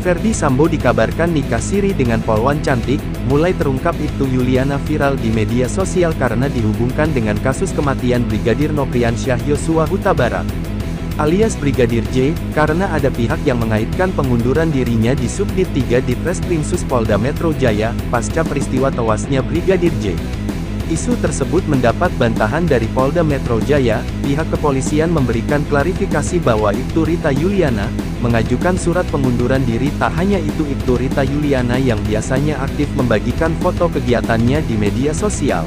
Ferdy Sambo dikabarkan nikah siri dengan polwan cantik. Mulai terungkap Ibtu Yuliana viral di media sosial karena dihubungkan dengan kasus kematian Brigadir Nofriansyah Yosua Huta Barat alias Brigadir J, karena ada pihak yang mengaitkan pengunduran dirinya di Subdit 3 Ditreskrimsus Polda Metro Jaya, pasca peristiwa tewasnya Brigadir J. Isu tersebut mendapat bantahan dari Polda Metro Jaya. Pihak kepolisian memberikan klarifikasi bahwa Ibtu Rita Yuliana mengajukan surat pengunduran diri. Tak hanya itu, Ibtu Rita Yuliana yang biasanya aktif membagikan foto kegiatannya di media sosial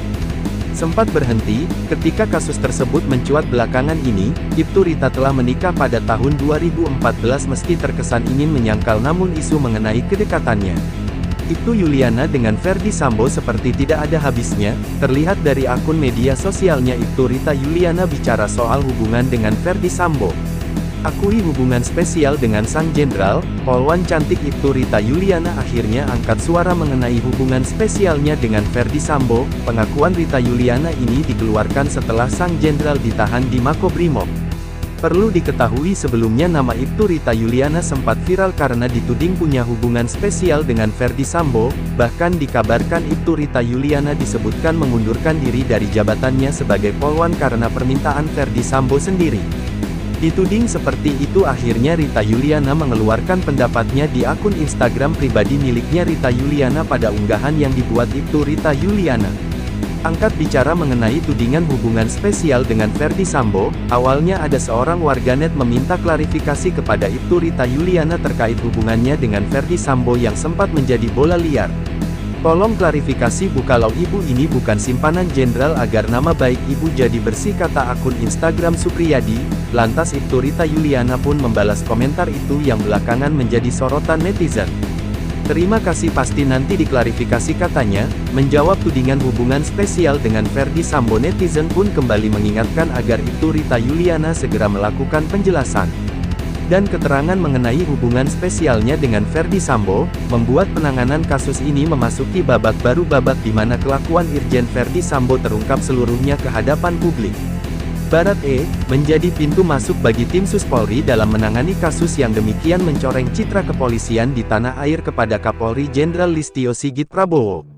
sempat berhenti ketika kasus tersebut mencuat belakangan ini. Ibtu Rita telah menikah pada tahun 2014 meski terkesan ingin menyangkal, namun isu mengenai kedekatannya Ibtu Yuliana dengan Ferdy Sambo seperti tidak ada habisnya. Terlihat dari akun media sosialnya, Ibtu Rita Yuliana bicara soal hubungan dengan Ferdy Sambo. Akui hubungan spesial dengan sang jenderal, polwan cantik Ibtu Rita Yuliana akhirnya angkat suara mengenai hubungan spesialnya dengan Ferdy Sambo. Pengakuan Rita Yuliana ini dikeluarkan setelah sang jenderal ditahan di Makobrimob. Perlu diketahui sebelumnya nama Ibtu Rita Yuliana sempat viral karena dituding punya hubungan spesial dengan Ferdy Sambo. Bahkan dikabarkan Ibtu Rita Yuliana disebutkan mengundurkan diri dari jabatannya sebagai polwan karena permintaan Ferdy Sambo sendiri. Dituding seperti itu, akhirnya Rita Yuliana mengeluarkan pendapatnya di akun Instagram pribadi miliknya Rita Yuliana pada unggahan yang dibuat Ibtu Rita Yuliana. Angkat bicara mengenai tudingan hubungan spesial dengan Ferdy Sambo. Awalnya ada seorang warganet meminta klarifikasi kepada Ibtu Rita Yuliana terkait hubungannya dengan Ferdy Sambo yang sempat menjadi bola liar. Tolong klarifikasi Bu, kalau ibu ini bukan simpanan jenderal agar nama baik ibu jadi bersih, kata akun Instagram Supriyadi. Lantas Ibtu Rita Yuliana pun membalas komentar itu yang belakangan menjadi sorotan netizen. Terima kasih, pasti nanti diklarifikasi, katanya. Menjawab tudingan hubungan spesial dengan Ferdy Sambo, netizen pun kembali mengingatkan agar Ibtu Rita Yuliana segera melakukan penjelasan dan keterangan mengenai hubungan spesialnya dengan Ferdy Sambo, membuat penanganan kasus ini memasuki babak baru, babak di mana kelakuan Irjen Ferdy Sambo terungkap seluruhnya ke hadapan publik. Barat menjadi pintu masuk bagi tim Sus Polri dalam menangani kasus yang demikian mencoreng citra kepolisian di tanah air kepada Kapolri Jenderal Listio Sigit Prabowo.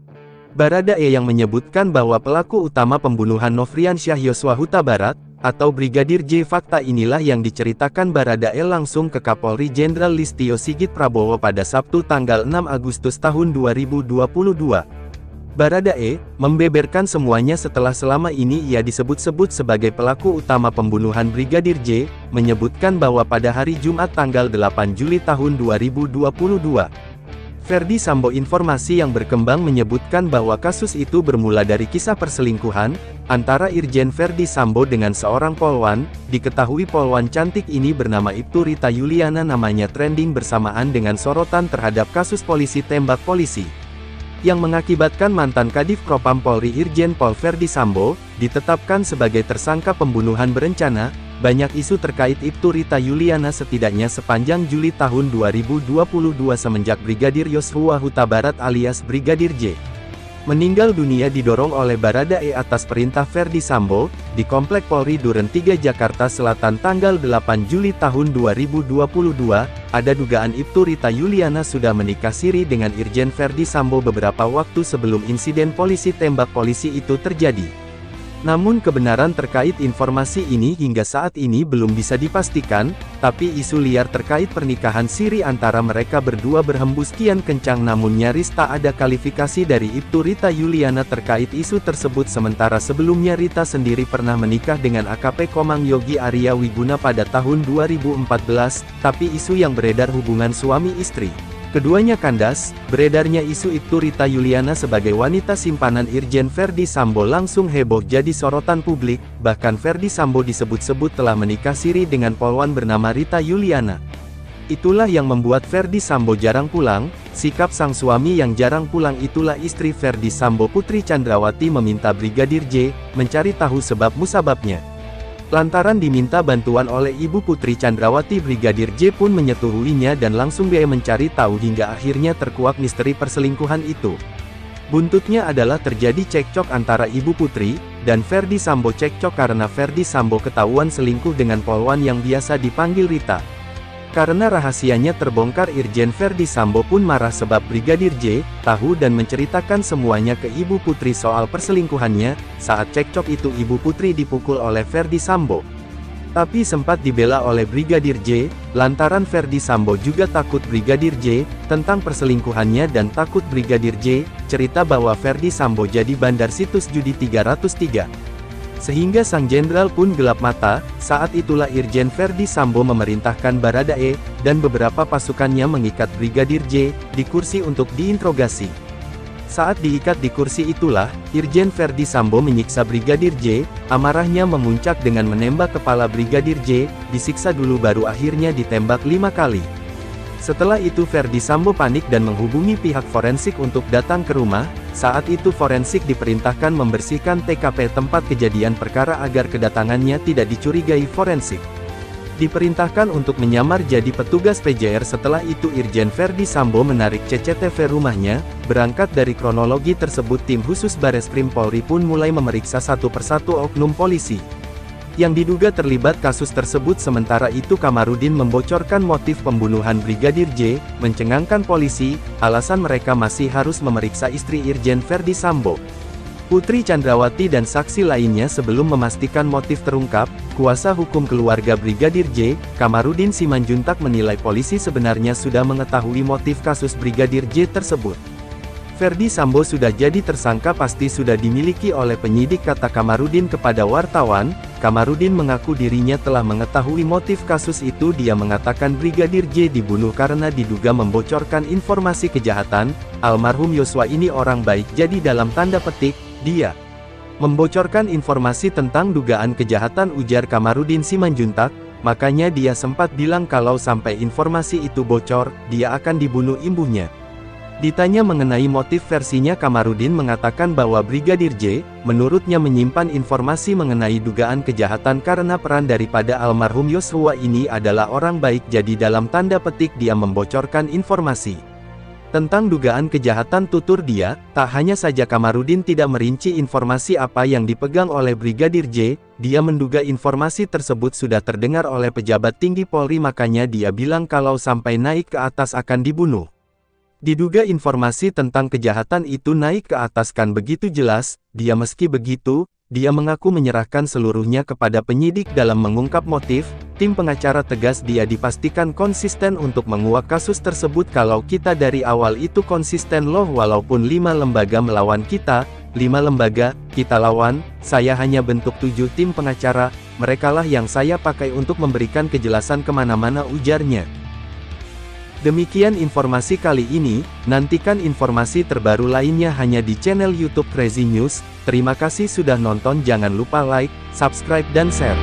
Baradae yang menyebutkan bahwa pelaku utama pembunuhan Nofriansyah Yosua Huta Barat, atau Brigadir J. Fakta inilah yang diceritakan Baradae langsung ke Kapolri Jenderal Listio Sigit Prabowo pada Sabtu tanggal 6 Agustus tahun 2022. Baradae membeberkan semuanya setelah selama ini ia disebut-sebut sebagai pelaku utama pembunuhan Brigadir J, menyebutkan bahwa pada hari Jumat tanggal 8 Juli tahun 2022, Ferdy Sambo, informasi yang berkembang menyebutkan bahwa kasus itu bermula dari kisah perselingkuhan antara Irjen Ferdy Sambo dengan seorang polwan. Diketahui polwan cantik ini bernama Ibtu Rita Yuliana namanya trending bersamaan dengan sorotan terhadap kasus polisi tembak polisi yang mengakibatkan mantan Kadif Propam Polri Irjen Pol Ferdy Sambo ditetapkan sebagai tersangka pembunuhan berencana. Banyak isu terkait Ibtu Rita Yuliana setidaknya sepanjang Juli tahun 2022 semenjak Brigadir Yosua Huta Barat alias Brigadir J meninggal dunia didorong oleh Baradae atas perintah Ferdy Sambo, di Komplek Polri Duren 3 Jakarta Selatan tanggal 8 Juli tahun 2022, ada dugaan Ibtu Rita Yuliana sudah menikah siri dengan Irjen Ferdy Sambo beberapa waktu sebelum insiden polisi tembak polisi itu terjadi. Namun kebenaran terkait informasi ini hingga saat ini belum bisa dipastikan, tapi isu liar terkait pernikahan siri antara mereka berdua berhembus kian kencang, namun nyaris tak ada klarifikasi dari Ibtu Rita Yuliana terkait isu tersebut. Sementara sebelumnya Rita sendiri pernah menikah dengan AKP Komang Yogi Arya Wiguna pada tahun 2014, tapi isu yang beredar hubungan suami istri keduanya kandas. Beredarnya isu Ibtu Rita Yuliana sebagai wanita simpanan Irjen Ferdy Sambo langsung heboh jadi sorotan publik. Bahkan Ferdy Sambo disebut-sebut telah menikah siri dengan polwan bernama Rita Yuliana. Itulah yang membuat Ferdy Sambo jarang pulang. Sikap sang suami yang jarang pulang itulah istri Ferdy Sambo, Putri Chandrawati, meminta Brigadir J mencari tahu sebab musababnya. Lantaran diminta bantuan oleh Ibu Putri Chandrawati, Brigadir J pun menyetujuinya dan langsung dia mencari tahu hingga akhirnya terkuak misteri perselingkuhan itu. Buntutnya adalah terjadi cekcok antara Ibu Putri dan Ferdy Sambo. Cekcok karena Ferdy Sambo ketahuan selingkuh dengan polwan yang biasa dipanggil Rita. Karena rahasianya terbongkar, Irjen Verdi Sambo pun marah sebab Brigadir J tahu dan menceritakan semuanya ke Ibu Putri soal perselingkuhannya. Saat cekcok itu Ibu Putri dipukul oleh Verdi Sambo. Tapi sempat dibela oleh Brigadir J, lantaran Verdi Sambo juga takut Brigadir J tentang perselingkuhannya dan takut Brigadir J cerita bahwa Verdi Sambo jadi bandar situs judi 303. Sehingga sang jenderal pun gelap mata. Saat itulah Irjen Verdi Sambo memerintahkan Baradae dan beberapa pasukannya mengikat Brigadir J di kursi untuk diinterogasi. Saat diikat di kursi itulah, Irjen Verdi Sambo menyiksa Brigadir J, amarahnya memuncak dengan menembak kepala Brigadir J, disiksa dulu baru akhirnya ditembak 5 kali. Setelah itu Verdi Sambo panik dan menghubungi pihak forensik untuk datang ke rumah. Saat itu forensik diperintahkan membersihkan TKP tempat kejadian perkara agar kedatangannya tidak dicurigai forensik. Diperintahkan untuk menyamar jadi petugas PJR. Setelah itu Irjen Verdi Sambo menarik CCTV rumahnya. Berangkat dari kronologi tersebut, tim khusus Bareskrim Polri pun mulai memeriksa satu persatu oknum polisi yang diduga terlibat kasus tersebut. Sementara itu Kamarudin membocorkan motif pembunuhan Brigadir J, mencengangkan polisi, alasan mereka masih harus memeriksa istri Irjen Verdi Sambo, Putri Chandrawati dan saksi lainnya sebelum memastikan motif terungkap. Kuasa hukum keluarga Brigadir J, Kamarudin Simanjuntak, menilai polisi sebenarnya sudah mengetahui motif kasus Brigadir J tersebut. Verdi Sambo sudah jadi tersangka pasti sudah dimiliki oleh penyidik, kata Kamarudin kepada wartawan. Kamarudin mengaku dirinya telah mengetahui motif kasus itu. Dia mengatakan Brigadir J dibunuh karena diduga membocorkan informasi kejahatan. Almarhum Yosua ini orang baik, jadi dalam tanda petik, dia membocorkan informasi tentang dugaan kejahatan, ujar Kamarudin Simanjuntak. Makanya dia sempat bilang kalau sampai informasi itu bocor, dia akan dibunuh ibunya. Ditanya mengenai motif, versinya Kamarudin mengatakan bahwa Brigadir J, menurutnya menyimpan informasi mengenai dugaan kejahatan karena peran daripada almarhum Yosua ini adalah orang baik, jadi dalam tanda petik dia membocorkan informasi tentang dugaan kejahatan, tutur dia. Tak hanya saja Kamarudin tidak merinci informasi apa yang dipegang oleh Brigadir J, dia menduga informasi tersebut sudah terdengar oleh pejabat tinggi Polri, makanya dia bilang kalau sampai naik ke atas akan dibunuh. Diduga informasi tentang kejahatan itu naik ke atas kan begitu jelas. Dia meski begitu, dia mengaku menyerahkan seluruhnya kepada penyidik dalam mengungkap motif. Tim pengacara tegas dia dipastikan konsisten untuk menguak kasus tersebut. Kalau kita dari awal itu konsisten loh, walaupun 5 lembaga melawan kita, 5 lembaga kita lawan, saya hanya bentuk 7 tim pengacara, merekalah yang saya pakai untuk memberikan kejelasan kemana-mana, ujarnya. Demikian informasi kali ini, nantikan informasi terbaru lainnya hanya di channel YouTube Crazy News. Terima kasih sudah nonton, jangan lupa like, subscribe dan share.